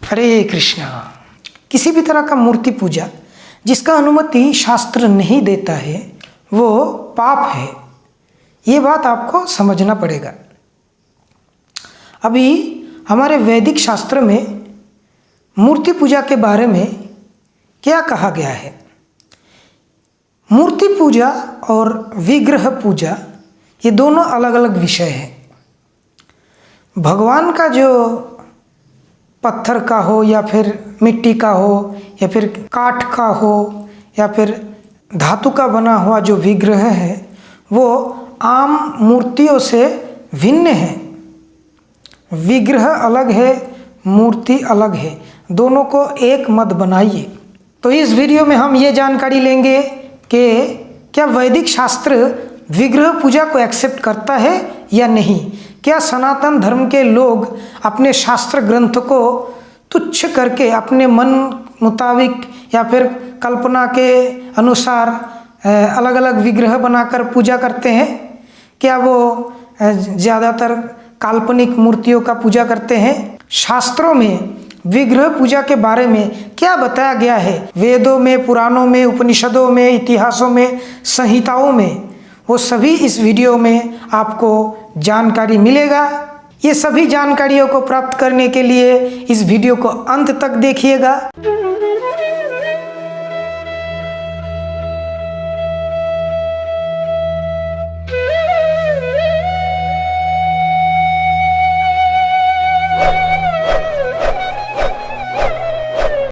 हरे कृष्णा। किसी भी तरह का मूर्ति पूजा जिसका अनुमति शास्त्र नहीं देता है वो पाप है। ये बात आपको समझना पड़ेगा। अभी हमारे वैदिक शास्त्र में मूर्ति पूजा के बारे में क्या कहा गया है। मूर्ति पूजा और विग्रह पूजा ये दोनों अलग अलग विषय हैं। भगवान का जो पत्थर का हो या फिर मिट्टी का हो या फिर काठ का हो या फिर धातु का बना हुआ जो विग्रह है वो आम मूर्तियों से भिन्न है। विग्रह अलग है, मूर्ति अलग है, दोनों को एक मत बनाइए। तो इस वीडियो में हम ये जानकारी लेंगे कि क्या वैदिक शास्त्र विग्रह पूजा को एक्सेप्ट करता है या नहीं। क्या सनातन धर्म के लोग अपने शास्त्र ग्रंथ को तुच्छ करके अपने मन मुताबिक या फिर कल्पना के अनुसार अलग अलग विग्रह बनाकर पूजा करते हैं। क्या वो ज़्यादातर काल्पनिक मूर्तियों का पूजा करते हैं। शास्त्रों में विग्रह पूजा के बारे में क्या बताया गया है, वेदों में, पुराणों में, उपनिषदों में, इतिहासों में, संहिताओं में, वो सभी इस वीडियो में आपको जानकारी मिलेगा। ये सभी जानकारियों को प्राप्त करने के लिए इस वीडियो को अंत तक देखिएगा।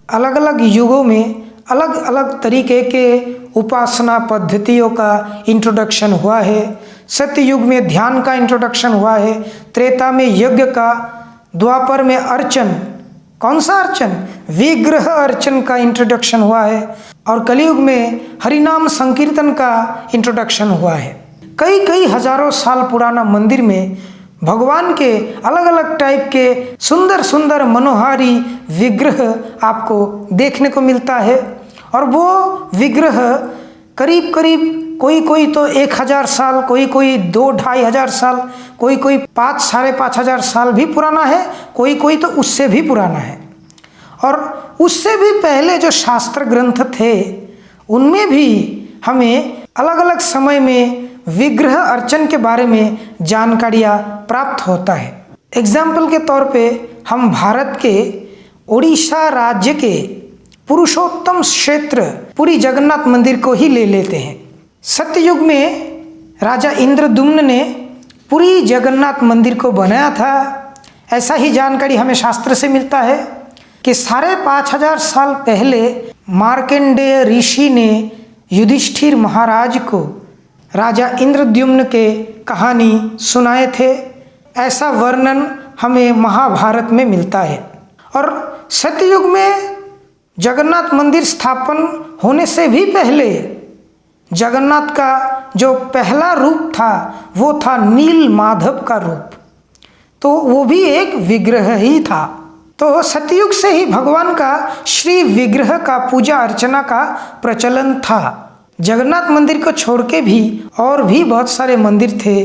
अलग अलग युगों में अलग अलग तरीके के उपासना पद्धतियों का इंट्रोडक्शन हुआ है। सत्य युग में ध्यान का इंट्रोडक्शन हुआ है, त्रेता में यज्ञ का, द्वापर में अर्चन, कौन सा अर्चन, विग्रह अर्चन का इंट्रोडक्शन हुआ है और कलयुग में हरिनाम संकीर्तन का इंट्रोडक्शन हुआ है। कई कई हजारों साल पुराना मंदिर में भगवान के अलग अलग टाइप के सुंदर सुंदर मनोहारी विग्रह आपको देखने को मिलता है और वो विग्रह करीब करीब कोई तो 1000 साल, कोई 2-2.5 साल, कोई 5-5.5 हजार साल भी पुराना है, कोई तो उससे भी पुराना है। और उससे भी पहले जो शास्त्र ग्रंथ थे उनमें भी हमें अलग अलग समय में विग्रह अर्चन के बारे में जानकारियाँ प्राप्त होता है। एग्जाम्पल के तौर पे हम भारत के उड़ीसा राज्य के पुरुषोत्तम क्षेत्र पुरी जगन्नाथ मंदिर को ही ले लेते हैं। सत्ययुग में राजा इंद्रद्युम्न ने पुरी जगन्नाथ मंदिर को बनाया था। ऐसा ही जानकारी हमें शास्त्र से मिलता है कि 5,500 साल पहले मार्कंडेय ऋषि ने युधिष्ठिर महाराज को राजा इंद्रद्युम्न के कहानी सुनाए थे। ऐसा वर्णन हमें महाभारत में मिलता है। और सत्ययुग में जगन्नाथ मंदिर स्थापन होने से भी पहले जगन्नाथ का जो पहला रूप था वो था नील माधव का रूप, तो वो भी एक विग्रह ही था। तो सतयुग से ही भगवान का श्री विग्रह का पूजा अर्चना का प्रचलन था। जगन्नाथ मंदिर को छोड़ के भी और भी बहुत सारे मंदिर थे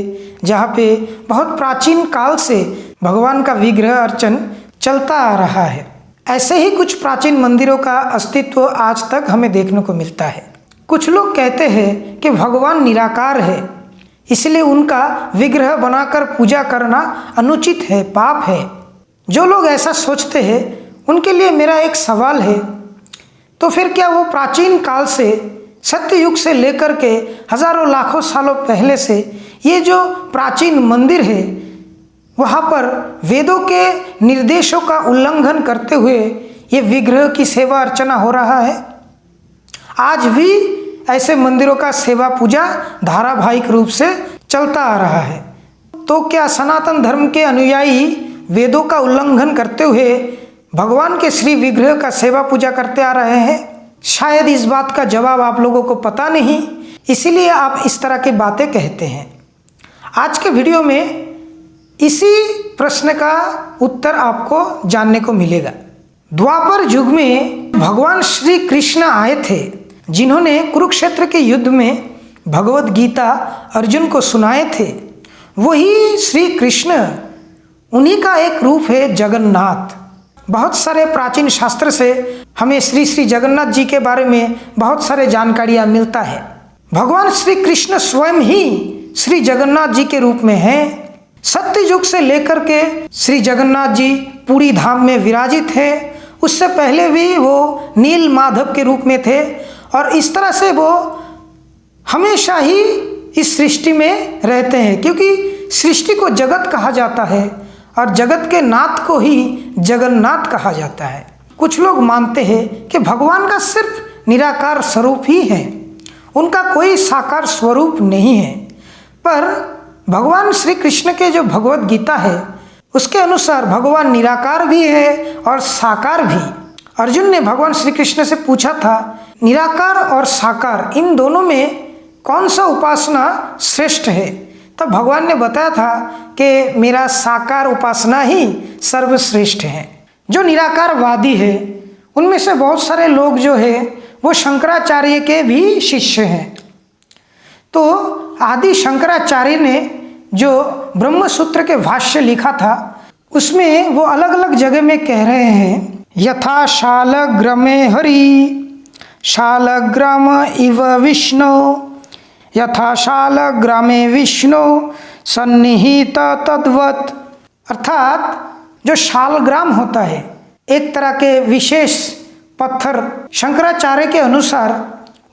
जहाँ पे बहुत प्राचीन काल से भगवान का विग्रह अर्चन चलता आ रहा है। ऐसे ही कुछ प्राचीन मंदिरों का अस्तित्व आज तक हमें देखने को मिलता है। कुछ लोग कहते हैं कि भगवान निराकार है, इसलिए उनका विग्रह बनाकर पूजा करना अनुचित है, पाप है। जो लोग ऐसा सोचते हैं उनके लिए मेरा एक सवाल है, तो फिर क्या वो प्राचीन काल से, सत्य युग से लेकर के हजारों लाखों सालों पहले से ये जो प्राचीन मंदिर है वहाँ पर वेदों के निर्देशों का उल्लंघन करते हुए ये विग्रह की सेवा अर्चना हो रहा है। आज भी ऐसे मंदिरों का सेवा पूजा धारावाहिक रूप से चलता आ रहा है। तो क्या सनातन धर्म के अनुयायी वेदों का उल्लंघन करते हुए भगवान के श्री विग्रह का सेवा पूजा करते आ रहे हैं? शायद इस बात का जवाब आप लोगों को पता नहीं, इसीलिए आप इस तरह की बातें कहते हैं। आज के वीडियो में इसी प्रश्न का उत्तर आपको जानने को मिलेगा। द्वापर युग में भगवान श्री कृष्ण आए थे, जिन्होंने कुरुक्षेत्र के युद्ध में भगवद गीता अर्जुन को सुनाए थे। वही श्री कृष्ण, उन्हीं का एक रूप है जगन्नाथ। बहुत सारे प्राचीन शास्त्र से हमें श्री श्री जगन्नाथ जी के बारे में बहुत सारे जानकारियाँ मिलता है। भगवान श्री कृष्ण स्वयं ही श्री जगन्नाथ जी के रूप में हैं। सत्य युग से लेकर के श्री जगन्नाथ जी पुरी धाम में विराजित है। उससे पहले भी वो नील माधव के रूप में थे और इस तरह से वो हमेशा ही इस सृष्टि में रहते हैं, क्योंकि सृष्टि को जगत कहा जाता है और जगत के नाथ को ही जगन्नाथ कहा जाता है। कुछ लोग मानते हैं कि भगवान का सिर्फ निराकार स्वरूप ही है, उनका कोई साकार स्वरूप नहीं है। पर भगवान श्री कृष्ण के जो भगवत गीता है उसके अनुसार भगवान निराकार भी है और साकार भी। अर्जुन ने भगवान श्री कृष्ण से पूछा था, निराकार और साकार इन दोनों में कौन सा उपासना श्रेष्ठ है? तब भगवान ने बताया था कि मेरा साकार उपासना ही सर्वश्रेष्ठ है। जो निराकारवादी है उनमें से बहुत सारे लोग जो है वो शंकराचार्य के भी शिष्य हैं। तो आदि शंकराचार्य ने जो ब्रह्म सूत्र के भाष्य लिखा था उसमें वो अलग अलग जगह में कह रहे हैं, यथा शालग्रामे हरि शालग्राम इव विष्णु, यथा शालग्रामे विष्णु सन्निहित तद्वत्। अर्थात जो शालग्राम होता है एक तरह के विशेष पत्थर, शंकराचार्य के अनुसार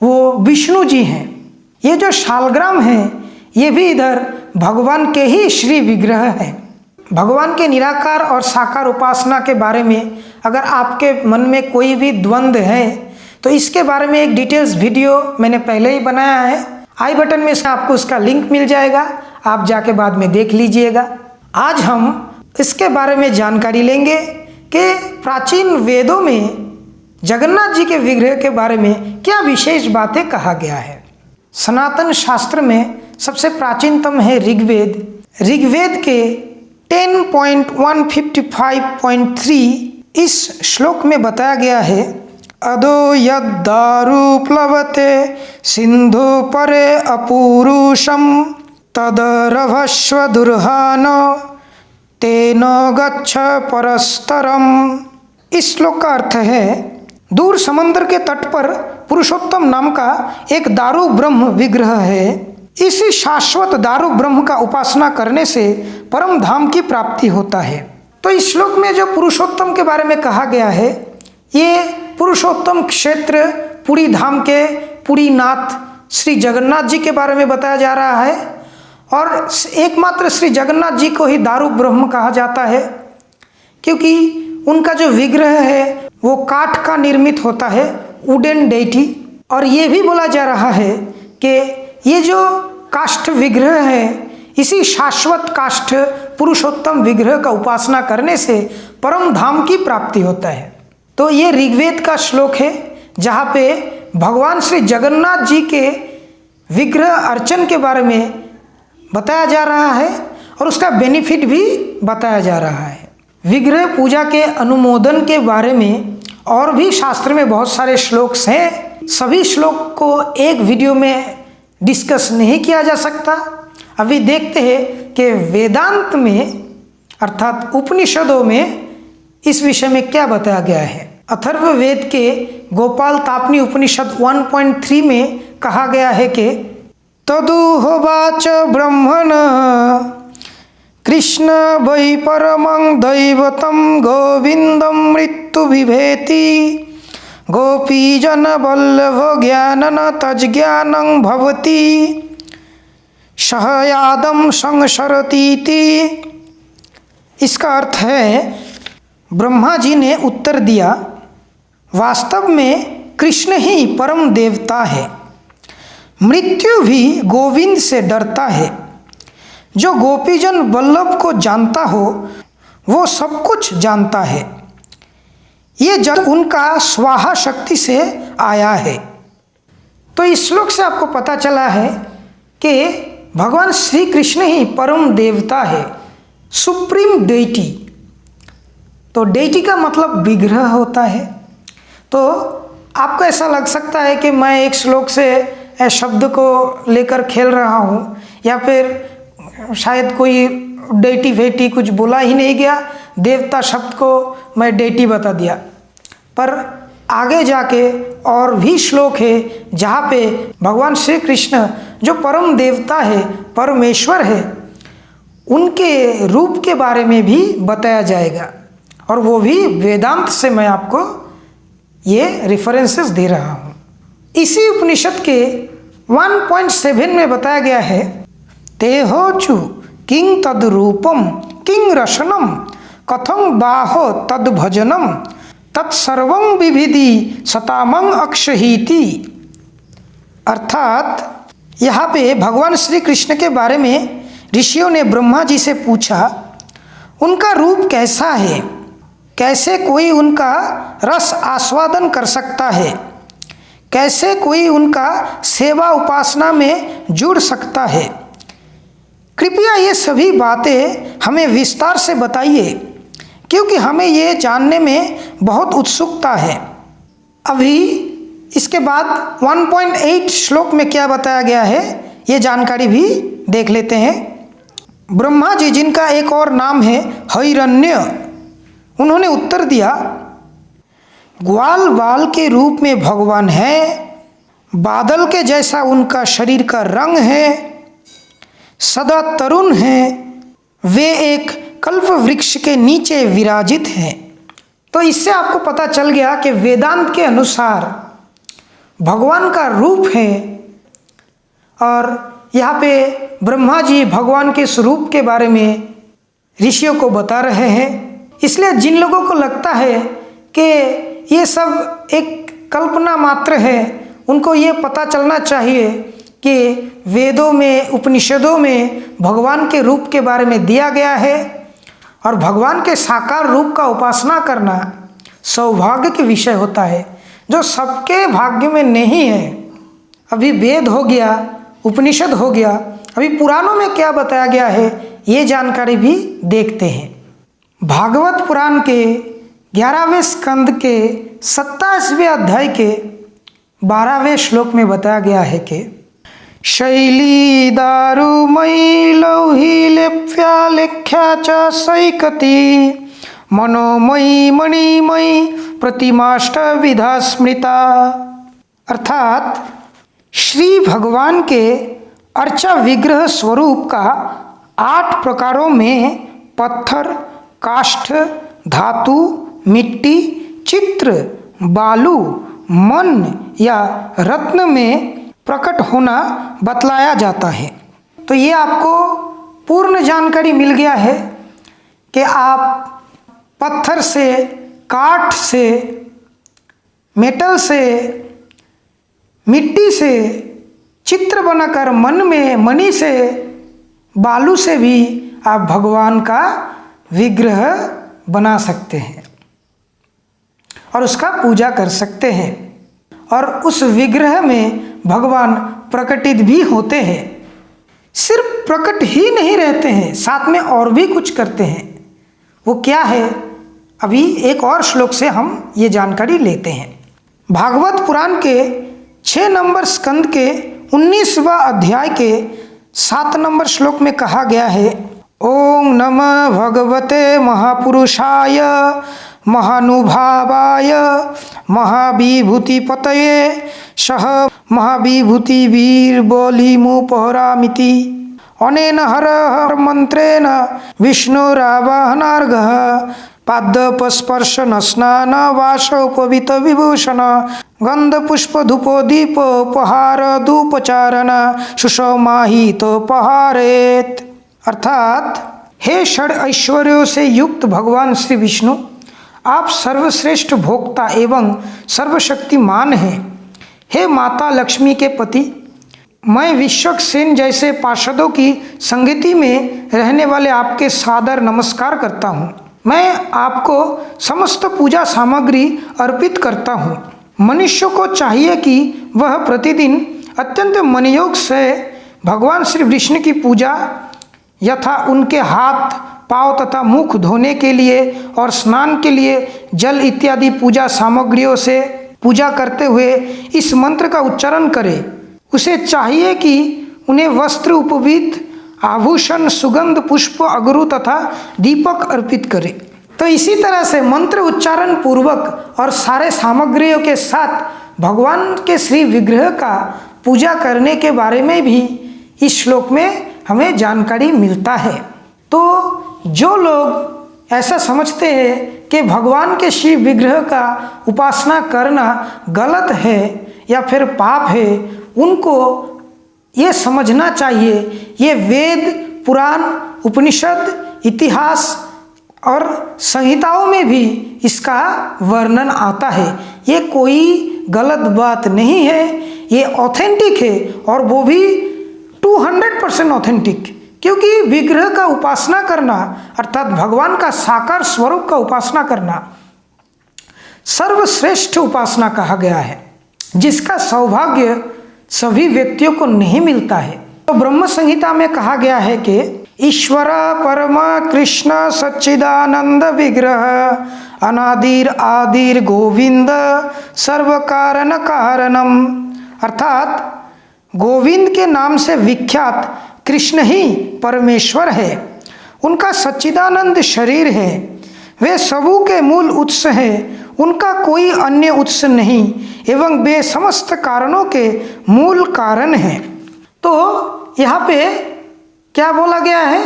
वो विष्णु जी हैं। ये जो शालग्राम है ये भी इधर भगवान के ही श्री विग्रह हैं। भगवान के निराकार और साकार उपासना के बारे में अगर आपके मन में कोई भी द्वंद्व है तो इसके बारे में एक डिटेल्स वीडियो मैंने पहले ही बनाया है। आई बटन में से आपको उसका लिंक मिल जाएगा, आप जाके बाद में देख लीजिएगा। आज हम इसके बारे में जानकारी लेंगे कि प्राचीन वेदों में जगन्नाथ जी के विग्रह के बारे में क्या विशेष बातें कहा गया है। सनातन शास्त्र में सबसे प्राचीनतम है ऋग्वेद। ऋग्वेद के 10.155.3 इस श्लोक में बताया गया है, अदो यद्दारु प्लवते सिंधु परे अपूरुषम तदरभस्व दुर्हानो तेन गच्छ परस्तरम। इस श्लोक का अर्थ है, दूर समंदर के तट पर पुरुषोत्तम नाम का एक दारू ब्रह्म विग्रह है। इसी शाश्वत दारू ब्रह्म का उपासना करने से परम धाम की प्राप्ति होता है। तो इस श्लोक में जो पुरुषोत्तम के बारे में कहा गया है, ये पुरुषोत्तम क्षेत्र पुरी धाम के पुरी नाथ श्री जगन्नाथ जी के बारे में बताया जा रहा है। और एकमात्र श्री जगन्नाथ जी को ही दारू ब्रह्म कहा जाता है, क्योंकि उनका जो विग्रह है वो काठ का निर्मित होता है, वुडन डेटी। और ये भी बोला जा रहा है कि ये जो काष्ठ विग्रह है, इसी शाश्वत काष्ठ पुरुषोत्तम विग्रह का उपासना करने से परम धाम की प्राप्ति होता है। तो ये ऋग्वेद का श्लोक है जहाँ पे भगवान श्री जगन्नाथ जी के विग्रह अर्चन के बारे में बताया जा रहा है और उसका बेनिफिट भी बताया जा रहा है। विग्रह पूजा के अनुमोदन के बारे में और भी शास्त्र में बहुत सारे श्लोक्स हैं। सभी श्लोक को एक वीडियो में डिस्कस नहीं किया जा सकता। अभी देखते हैं कि वेदांत में अर्थात उपनिषदों में इस विषय में क्या बताया गया है। अथर्ववेद के गोपाल तापनी उपनिषद 1.3 में कहा गया है कि तदुहोवाच ब्रह्मण कृष्ण वै परमं दैवतं गोविंदं मृत्यु विभेति गोपीजन वल्लभ ज्ञानन तज्ज्ञानं भवति सहयादं संसरतीति। इसका अर्थ है, ब्रह्मा जी ने उत्तर दिया, वास्तव में कृष्ण ही परम देवता है, मृत्यु भी गोविंद से डरता है। जो गोपीजन वल्लभ को जानता हो वो सब कुछ जानता है। ये जब उनका स्वाहा शक्ति से आया है। तो इस श्लोक से आपको पता चला है कि भगवान श्री कृष्ण ही परम देवता है, सुप्रीम डेटी। तो डेटी का मतलब विग्रह होता है। तो आपको ऐसा लग सकता है कि मैं एक श्लोक से शब्द को लेकर खेल रहा हूँ, या फिर शायद कोई डेटी वेटी कुछ बोला ही नहीं गया, देवता शब्द को मैं डेटी बता दिया, पर आगे जाके और भी श्लोक है जहाँ पे भगवान श्री कृष्ण जो परम देवता है, परमेश्वर है, उनके रूप के बारे में भी बताया जाएगा, और वो भी वेदांत से मैं आपको ये रेफरेंसेस दे रहा हूँ। इसी उपनिषद के 1.7 में बताया गया है, तेहोचु किंग तद रूपम किंग रसनम कथं बाहो तद भजनम तत्सर्वं विविधि सतामं अक्षहीति। अर्थात यहाँ पे भगवान श्री कृष्ण के बारे में ऋषियों ने ब्रह्मा जी से पूछा, उनका रूप कैसा है, कैसे कोई उनका रस आस्वादन कर सकता है, कैसे कोई उनका सेवा उपासना में जुड़ सकता है, कृपया ये सभी बातें हमें विस्तार से बताइए, क्योंकि हमें ये जानने में बहुत उत्सुकता है। अभी इसके बाद 1.8 श्लोक में क्या बताया गया है ये जानकारी भी देख लेते हैं। ब्रह्मा जी, जिनका एक और नाम है हिरण्य, उन्होंने उत्तर दिया, ग्वाल बाल के रूप में भगवान है, बादल के जैसा उनका शरीर का रंग है, सदा तरुण है, वे एक कल्प वृक्ष के नीचे विराजित हैं। तो इससे आपको पता चल गया कि वेदांत के अनुसार भगवान का रूप है, और यहाँ पे ब्रह्मा जी भगवान के स्वरूप के बारे में ऋषियों को बता रहे हैं। इसलिए जिन लोगों को लगता है कि ये सब एक कल्पना मात्र है, उनको ये पता चलना चाहिए कि वेदों में, उपनिषदों में भगवान के रूप के बारे में दिया गया है, और भगवान के साकार रूप का उपासना करना सौभाग्य के विषय होता है, जो सबके भाग्य में नहीं है। अभी वेद हो गया, उपनिषद हो गया, अभी पुराणों में क्या बताया गया है ये जानकारी भी देखते हैं। भागवत पुराण के 11वें स्कंद के 27वें अध्याय के 12वें श्लोक में बताया गया है कि शैली दारुमयी लौही लेप्या लेख्या च सैकती मनोमयी मणिमयी प्रतिमाष्ट विधा स्मृता। अर्थात श्री भगवान के अर्चा विग्रह स्वरूप का 8 प्रकारों में पत्थर, काष्ठ, धातु, मिट्टी, चित्र, बालू, मन या रत्न में प्रकट होना बतलाया जाता है। तो ये आपको पूर्ण जानकारी मिल गया है कि आप पत्थर से, काठ से, मेटल से, मिट्टी से चित्र बनाकर, मन में मणि से, बालू से भी आप भगवान का विग्रह बना सकते हैं और उसका पूजा कर सकते हैं, और उस विग्रह में भगवान प्रकटित भी होते हैं। सिर्फ प्रकट ही नहीं रहते हैं, साथ में और भी कुछ करते हैं। वो क्या है, अभी एक और श्लोक से हम ये जानकारी लेते हैं। भागवत पुराण के 6 नंबर स्कंद के 19वां अध्याय के 7 नंबर श्लोक में कहा गया है, ओम नमः भगवते महापुरुषाय महानुभावाय महाविभूतिपतये सह महाविभूति वीर बलिमुपहरामिति अनेन हर हर मंत्रेण विष्णुरावाहनार्घः पादपस्पर्शन स्नान वासोपवीत विभूषण गंध पुष्प धूपो दीप उपहार धूपचारण सुषमाहित उपहारेत। अर्थात हे षड ऐश्वर्यों से युक्त भगवान श्री विष्णु, आप सर्वश्रेष्ठ भोक्ता एवं सर्वशक्तिमान हैं। हे माता लक्ष्मी के पति, मैं विश्वक्सेन जैसे पार्षदों की संगति में रहने वाले आपके सादर नमस्कार करता हूँ। मैं आपको समस्त पूजा सामग्री अर्पित करता हूँ। मनुष्य को चाहिए कि वह प्रतिदिन अत्यंत मनयोग से भगवान श्री विष्णु की पूजा यथा उनके हाथ, पाँव तथा मुख धोने के लिए और स्नान के लिए जल इत्यादि पूजा सामग्रियों से पूजा करते हुए इस मंत्र का उच्चारण करे। उसे चाहिए कि उन्हें वस्त्र, उपवीत, आभूषण, सुगंध, पुष्प, अगरु तथा दीपक अर्पित करे। तो इसी तरह से मंत्र उच्चारण पूर्वक और सारे सामग्रियों के साथ भगवान के श्री विग्रह का पूजा करने के बारे में भी इस श्लोक में हमें जानकारी मिलता है। तो जो लोग ऐसा समझते हैं कि भगवान के शिव विग्रह का उपासना करना गलत है या फिर पाप है, उनको ये समझना चाहिए ये वेद, पुराण, उपनिषद, इतिहास और संहिताओं में भी इसका वर्णन आता है। ये कोई गलत बात नहीं है, ये ऑथेंटिक है और वो भी 200% ऑथेंटिक, क्योंकि विग्रह का उपासना करना अर्थात भगवान का साकार स्वरूप का उपासना करना सर्वश्रेष्ठ उपासना कहा गया है, जिसका सौभाग्य सभी व्यक्तियों को नहीं मिलता है। तो ब्रह्म संहिता में कहा गया है कि ईश्वर परम कृष्ण सच्चिदानंद विग्रह अनादिर आदिर गोविंद सर्व कारण कारणम, अर्थात गोविंद के नाम से विख्यात कृष्ण ही परमेश्वर है। उनका सच्चिदानंद शरीर है, वे सबू के मूल उत्स है, उनका कोई अन्य उत्स नहीं एवं वे समस्त कारणों के मूल कारण हैं। तो यहाँ पे क्या बोला गया है?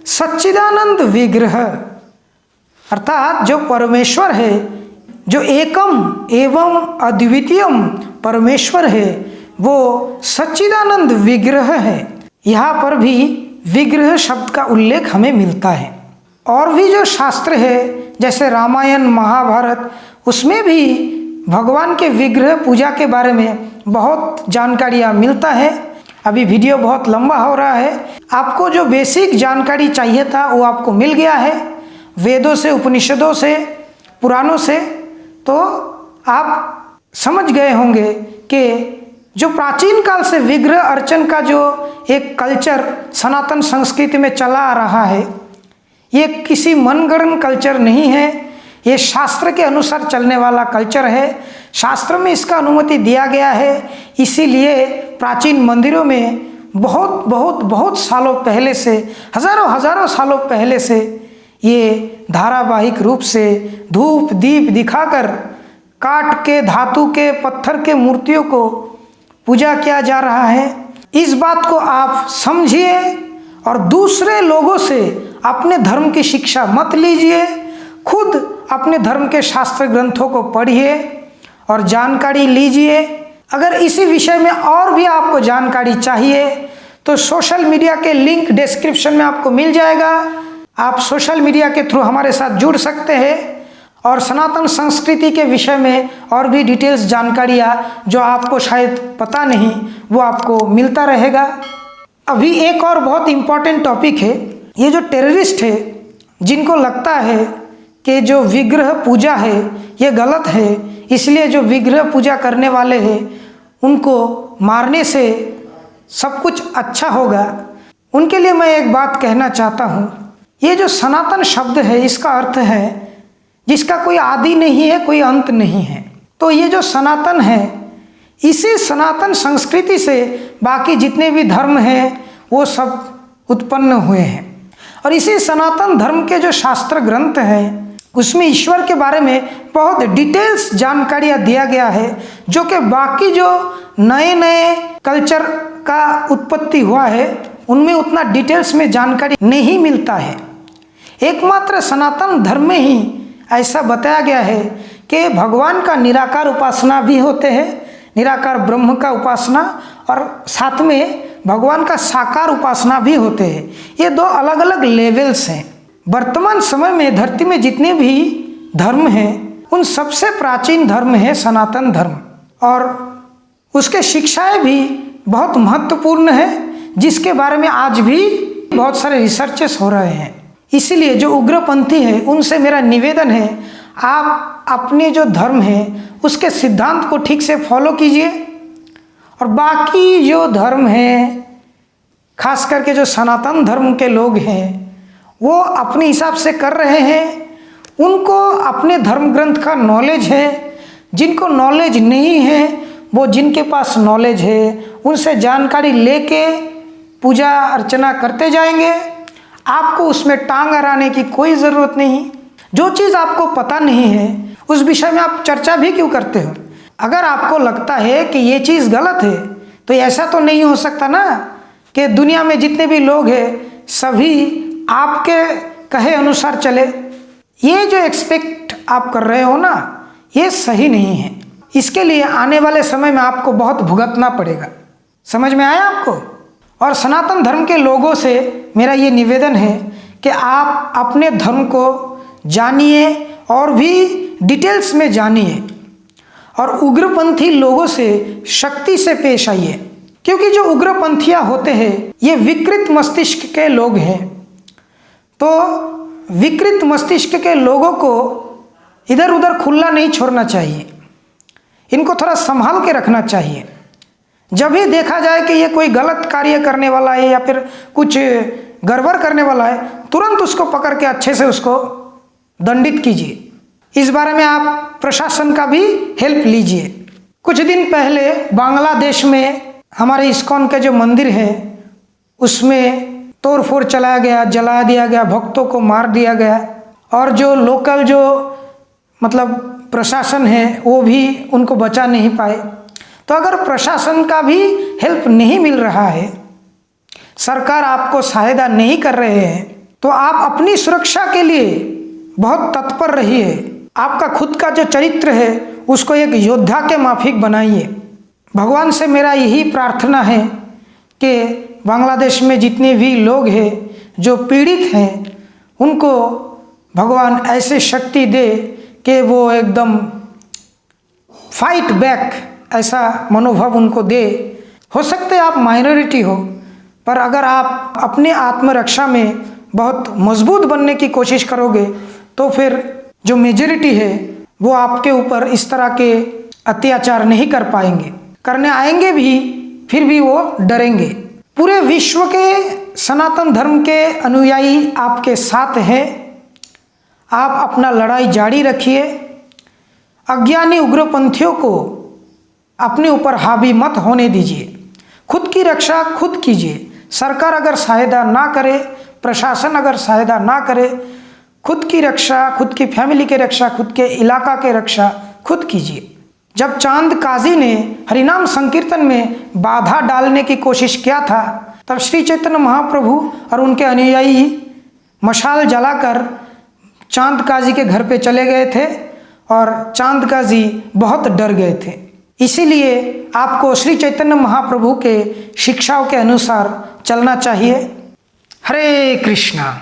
सच्चिदानंद विग्रह, अर्थात जो परमेश्वर है, जो एकम एवं अद्वितीयम परमेश्वर है, वो सच्चिदानंद विग्रह है। यहाँ पर भी विग्रह शब्द का उल्लेख हमें मिलता है। और भी जो शास्त्र है जैसे रामायण, महाभारत, उसमें भी भगवान के विग्रह पूजा के बारे में बहुत जानकारियाँ मिलता है। अभी वीडियो बहुत लंबा हो रहा है, आपको जो बेसिक जानकारी चाहिए था वो आपको मिल गया है वेदों से, उपनिषदों से, पुराणों से। तो आप समझ गए होंगे कि जो प्राचीन काल से विग्रह अर्चन का जो एक कल्चर सनातन संस्कृति में चला आ रहा है, ये किसी मनगढ़ंत कल्चर नहीं है, ये शास्त्र के अनुसार चलने वाला कल्चर है। शास्त्र में इसका अनुमति दिया गया है, इसीलिए प्राचीन मंदिरों में बहुत सालों पहले से, हजारों सालों पहले से ये धारावाहिक रूप से धूप दीप दिखाकर काट के, धातु के, पत्थर के मूर्तियों को पूजा किया जा रहा है। इस बात को आप समझिए और दूसरे लोगों से अपने धर्म की शिक्षा मत लीजिए, खुद अपने धर्म के शास्त्र ग्रंथों को पढ़िए और जानकारी लीजिए। अगर इसी विषय में और भी आपको जानकारी चाहिए तो सोशल मीडिया के लिंक डिस्क्रिप्शन में आपको मिल जाएगा। आप सोशल मीडिया के थ्रू हमारे साथ जुड़ सकते हैं और सनातन संस्कृति के विषय में और भी डिटेल्स जानकारियाँ जो आपको शायद पता नहीं वो आपको मिलता रहेगा। अभी एक और बहुत इम्पॉर्टेंट टॉपिक है, ये जो टेररिस्ट है जिनको लगता है कि जो विग्रह पूजा है ये गलत है, इसलिए जो विग्रह पूजा करने वाले हैं उनको मारने से सब कुछ अच्छा होगा, उनके लिए मैं एक बात कहना चाहता हूँ। ये जो सनातन शब्द है इसका अर्थ है जिसका कोई आदि नहीं है, कोई अंत नहीं है। तो ये जो सनातन है, इसी सनातन संस्कृति से बाकी जितने भी धर्म हैं वो सब उत्पन्न हुए हैं। और इसी सनातन धर्म के जो शास्त्र ग्रंथ हैं उसमें ईश्वर के बारे में बहुत डिटेल्स जानकारियाँ दिया गया है, जो कि बाकी जो नए नए कल्चर का उत्पत्ति हुआ है उनमें उतना डिटेल्स में जानकारी नहीं मिलता है। एकमात्र सनातन धर्म में ही ऐसा बताया गया है कि भगवान का निराकार उपासना भी होते हैं, निराकार ब्रह्म का उपासना, और साथ में भगवान का साकार उपासना भी होते हैं। ये दो अलग अलग लेवल्स हैं। वर्तमान समय में धरती में जितने भी धर्म हैं उन सबसे प्राचीन धर्म है सनातन धर्म, और उसके शिक्षाएं भी बहुत महत्वपूर्ण है, जिसके बारे में आज भी बहुत सारे रिसर्चेस हो रहे हैं। इसीलिए जो उग्रपंथी है उनसे मेरा निवेदन है, आप अपने जो धर्म है उसके सिद्धांत को ठीक से फॉलो कीजिए, और बाकी जो धर्म है, खास करके जो सनातन धर्म के लोग हैं वो अपने हिसाब से कर रहे हैं, उनको अपने धर्म ग्रंथ का नॉलेज है। जिनको नॉलेज नहीं है वो जिनके पास नॉलेज है उनसे जानकारी लेके पूजा अर्चना करते जाएंगे, आपको उसमें टांग अड़ाने की कोई ज़रूरत नहीं। जो चीज़ आपको पता नहीं है उस विषय में आप चर्चा भी क्यों करते हो? अगर आपको लगता है कि ये चीज़ गलत है तो ऐसा तो नहीं हो सकता ना कि दुनिया में जितने भी लोग हैं सभी आपके कहे अनुसार चले। ये जो एक्सपेक्ट आप कर रहे हो ना, ये सही नहीं है। इसके लिए आने वाले समय में आपको बहुत भुगतना पड़ेगा। समझ में आया आपको? और सनातन धर्म के लोगों से मेरा ये निवेदन है कि आप अपने धर्म को जानिए और भी डिटेल्स में जानिए और उग्रपंथी लोगों से शक्ति से पेश आइए, क्योंकि जो उग्रपंथियाँ होते हैं ये विकृत मस्तिष्क के लोग हैं। तो विकृत मस्तिष्क के लोगों को इधर उधर खुला नहीं छोड़ना चाहिए, इनको थोड़ा संभाल के रखना चाहिए। जब भी देखा जाए कि ये कोई गलत कार्य करने वाला है या फिर कुछ गड़बड़ करने वाला है, तुरंत उसको पकड़ के अच्छे से उसको दंडित कीजिए। इस बारे में आप प्रशासन का भी हेल्प लीजिए। कुछ दिन पहले बांग्लादेश में हमारे इस्कॉन के जो मंदिर है उसमें तोड़फोड़ चलाया गया, जला दिया गया, भक्तों को मार दिया गया और जो लोकल जो मतलब प्रशासन है वो भी उनको बचा नहीं पाए। तो अगर प्रशासन का भी हेल्प नहीं मिल रहा है, सरकार आपको सहायता नहीं कर रहे हैं, तो आप अपनी सुरक्षा के लिए बहुत तत्पर रहिए। आपका खुद का जो चरित्र है उसको एक योद्धा के माफिक बनाइए। भगवान से मेरा यही प्रार्थना है कि बांग्लादेश में जितने भी लोग हैं जो पीड़ित हैं उनको भगवान ऐसे शक्ति दे कि वो एकदम फाइट बैक ऐसा मनोभाव उनको दे। हो सकते है आप माइनॉरिटी हो, पर अगर आप अपने आत्मरक्षा में बहुत मजबूत बनने की कोशिश करोगे तो फिर जो मेजॉरिटी है वो आपके ऊपर इस तरह के अत्याचार नहीं कर पाएंगे। करने आएंगे भी फिर भी वो डरेंगे। पूरे विश्व के सनातन धर्म के अनुयायी आपके साथ हैं। आप अपना लड़ाई जारी रखिए। अज्ञानी उग्रपंथियों को अपने ऊपर हावी मत होने दीजिए। खुद की रक्षा खुद कीजिए। सरकार अगर सहायता ना करे, प्रशासन अगर सहायता ना करे, खुद की रक्षा, खुद की फैमिली की रक्षा, खुद के इलाका के रक्षा खुद कीजिए। जब चांद काजी ने हरिनाम संकीर्तन में बाधा डालने की कोशिश किया था, तब श्री चैतन्य महाप्रभु और उनके अनुयायी मशाल जलाकर चांद काजी के घर पे चले गए थे और चांद काजी बहुत डर गए थे। इसीलिए आपको श्री चैतन्य महाप्रभु के शिक्षाओं के अनुसार चलना चाहिए। हरे कृष्णा।